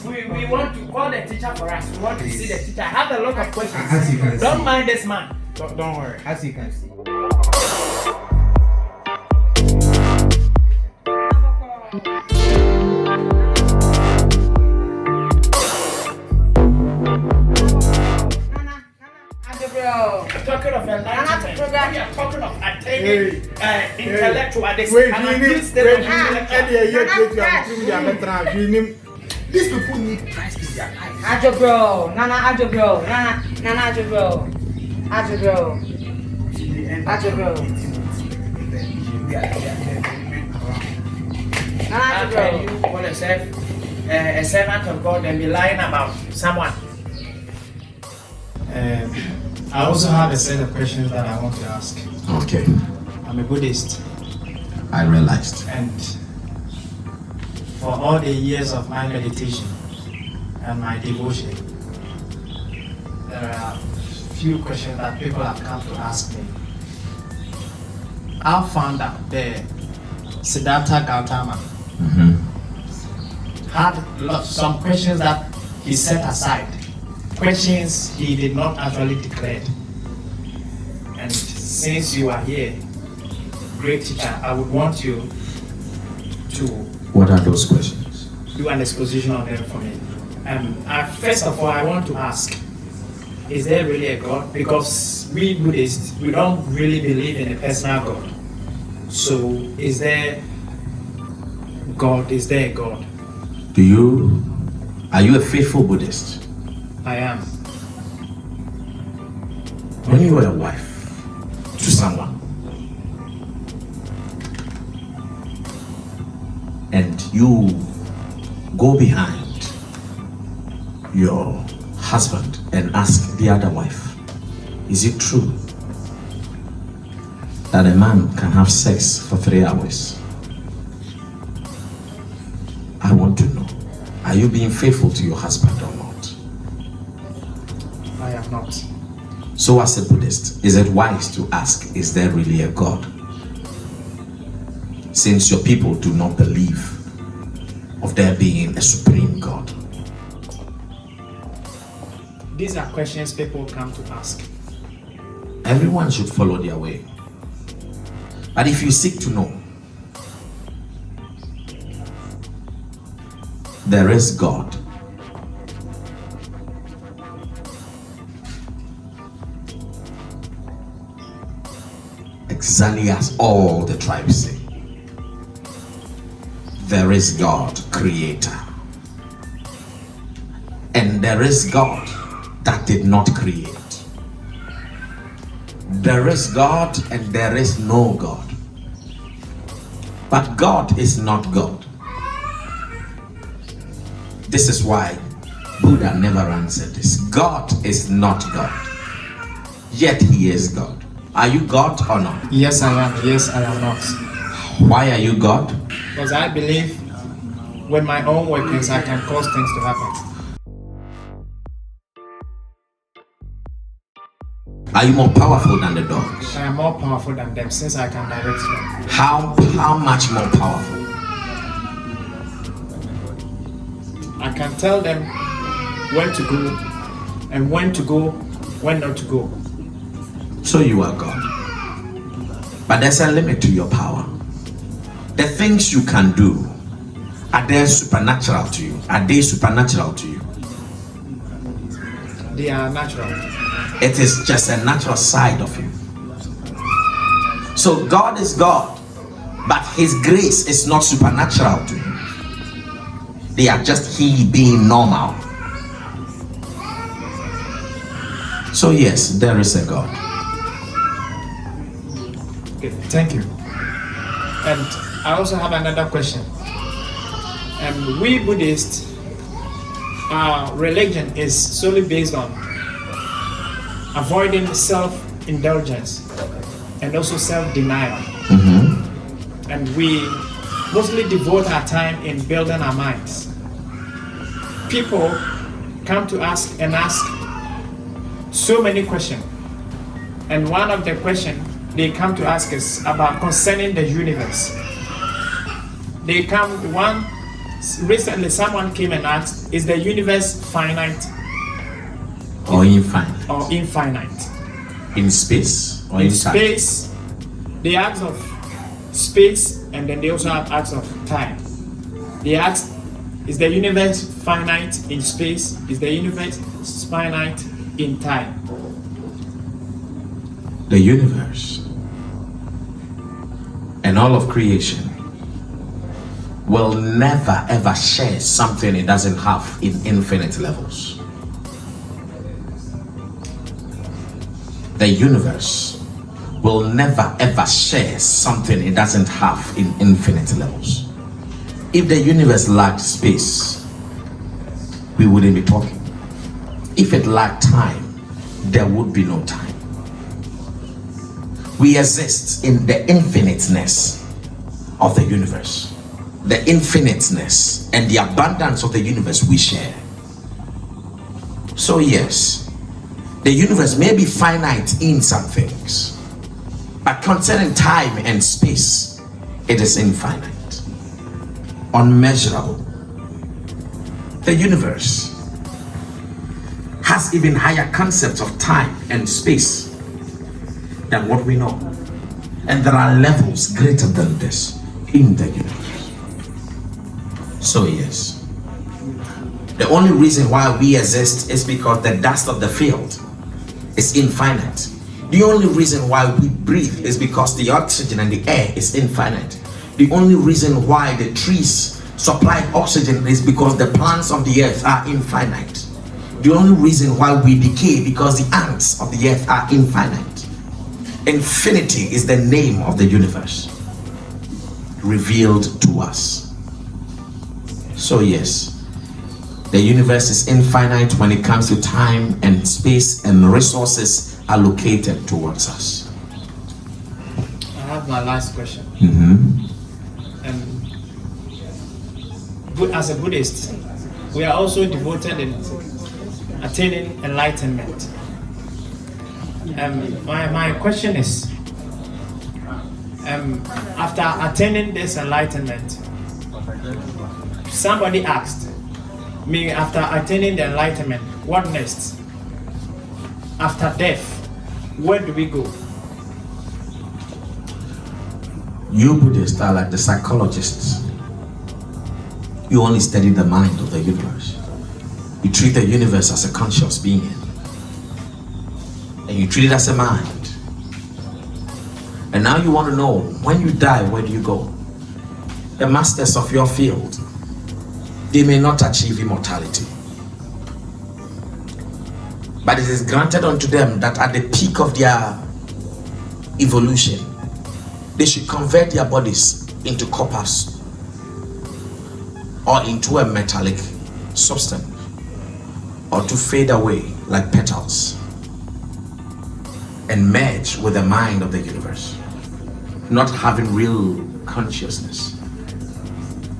We want to call the teacher for us. We want to see the teacher. I have a lot of questions. As you can Don't see. mind this man. Don't worry. As you can see. Talking of enlightenment, we are talking of attaining intellectual. These people need Christ in their life. Ajo bro, Nana Ajo bro, Nana Ajo bro, Ajo bro, Ajo bro, How can you call yourself a servant of God and be lying about someone? I also have a set of questions that I want to ask. Okay, I'm a Buddhist, I realized. and for all the years of my meditation and my devotion, there are few questions that people have come to ask me. I found that the Siddhartha Gautama had some questions that he set aside, questions he did not actually declare. And since you are here, great teacher, I would want you to What are those questions? do an exposition on them for me. First of all, I want to ask, is there really a God? Because we Buddhists, we don't really believe in a personal God. So is there God? Is there a God? Are you a faithful Buddhist? I am. When you were a wife to someone, and you go behind your husband and ask the other wife, is it true that a man can have sex for 3 hours? I want to know, are you being faithful to your husband or not? I am not. So as a Buddhist, is it wise to ask, is there really a God? Since your people do not believe of there being a supreme God. These are questions people come to ask. Everyone should follow their way. But if you seek to know, there is God. Exactly as all the tribes say. There is God, creator. And there is God that did not create. There is God and there is no God. But God is not God. This is why Buddha never answered this. God is not God. Yet he is God. Are you God or not? Yes, I am. Yes, I am not. Why are you God? Because I believe with my own workings, I can cause things to happen. Are you more powerful than the dogs? I am more powerful than them since I can direct them. How much more powerful? I can tell them when to go and when to go, when not to go. So you are God. But there's a limit to your power. The things you can do, are they supernatural to you? Are they supernatural to you? They are natural. It is just a natural side of you. So God is God, but his grace is not supernatural to him. They are just he being normal. So yes, there is a God. Okay, thank you. And I also have another question. We Buddhists, our religion is solely based on avoiding self-indulgence and also self-denial. And we mostly devote our time in building our minds. People come to us and ask so many questions. And one of the questions they come to ask us about concerning the universe. One Recently, someone came and asked, is the universe finite or infinite? Or infinite? In space or in in time? Space, they asked of space, and then they also have asked of time. They asked, is the universe finite in space? Is the universe finite in time? The universe and all of creation will never ever share something it doesn't have in infinite levels. The universe will never ever share something it doesn't have in infinite levels. If the universe lacked space, we wouldn't be talking. If it lacked time, there would be no time. We exist in the infiniteness of the universe. The infiniteness and the abundance of the universe we share. So yes, the universe may be finite in some things, but concerning time and space, it is infinite, unmeasurable. The universe has even higher concepts of time and space than what we know, and there are levels greater than this in the universe. So yes, the only reason why we exist is because the dust of the field is infinite. The only reason why we breathe is because the oxygen and the air is infinite. The only reason why the trees supply oxygen is because the plants of the earth are infinite. The only reason why we decay because the ants of the earth are infinite. Infinity is the name of the universe revealed to us. So yes, the universe is infinite when it comes to time and space and resources allocated towards us. I have my last question. As a Buddhist, we are also devoted in attaining enlightenment. My question is, after attaining this enlightenment, somebody asked me, after attaining the enlightenment, what next? After death, where do we go? You Buddhists are like the psychologists. You only study the mind of the universe. You treat the universe as a conscious being, and you treat it as a mind. And now you want to know, when you die, where do you go? The masters of your field, they may not achieve immortality, but it is granted unto them that at the peak of their evolution, they should convert their bodies into corpus or into a metallic substance, or to fade away like petals and merge with the mind of the universe, not having real consciousness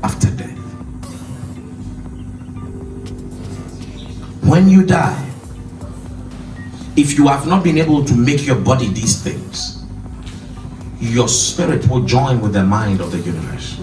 after death. When you die, if you have not been able to make your body these things, your spirit will join with the mind of the universe.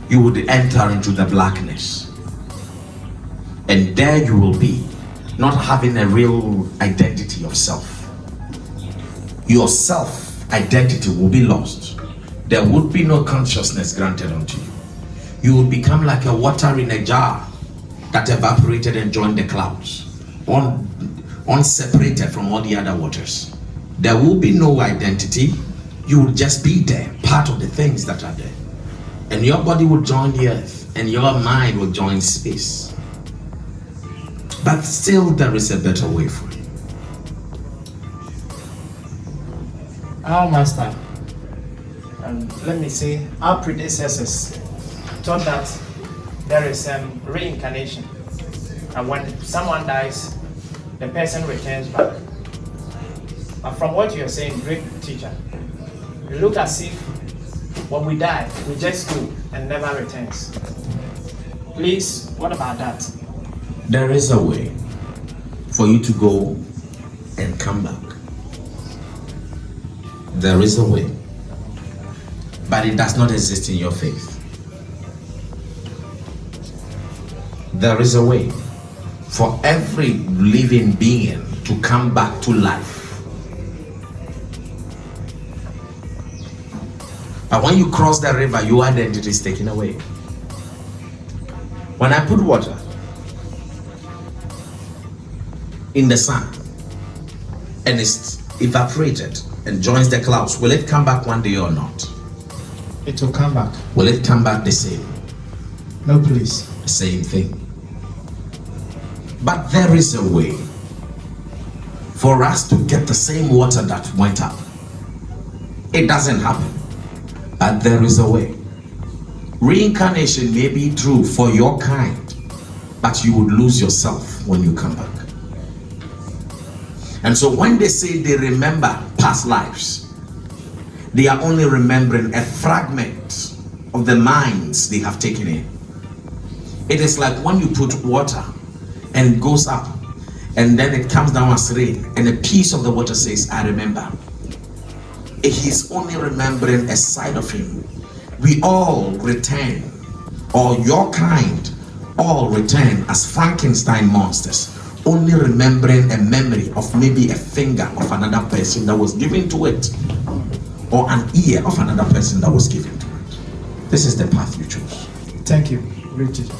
You would enter into the blackness, and there you will be, not having a real identity of self. Your self identity will be lost. There would be no consciousness granted unto you. You will become like a water in a jar that evaporated and joined the clouds, unseparated from all the other waters. There will be no identity. You will just be there, part of the things that are there. And your body will join the earth, and your mind will join space. But still, there is a better way for you. Our master, let me say, our predecessors taught that there is reincarnation, and when someone dies, the person returns back. But from what you're saying, great teacher, you look as if when we die, we just go and never returns. Please, what about that? There is a way for you to go and come back. There is a way, but it does not exist in your faith. there is a way for every living being to come back to life. But when you cross the river, your identity is taken away. When I put water in the sun and it's evaporated and joins the clouds, will it come back one day or not? It will come back. Will it come back the same? No, please. The same thing. But there is a way for us to get the same water that went up. It doesn't happen, but there is a way. Reincarnation may be true for your kind, but you would lose yourself when you come back. And so when they say they remember past lives, they are only remembering a fragment of the minds they have taken in. It is like when you put water and it goes up and then it comes down as rain and a piece of the water says, I remember. He's only remembering a side of him. We all return, or your kind all return as Frankenstein monsters, only remembering a memory of maybe a finger of another person that was given to it, or an ear of another person that was given to it. This is the path you choose. Thank you, Richard.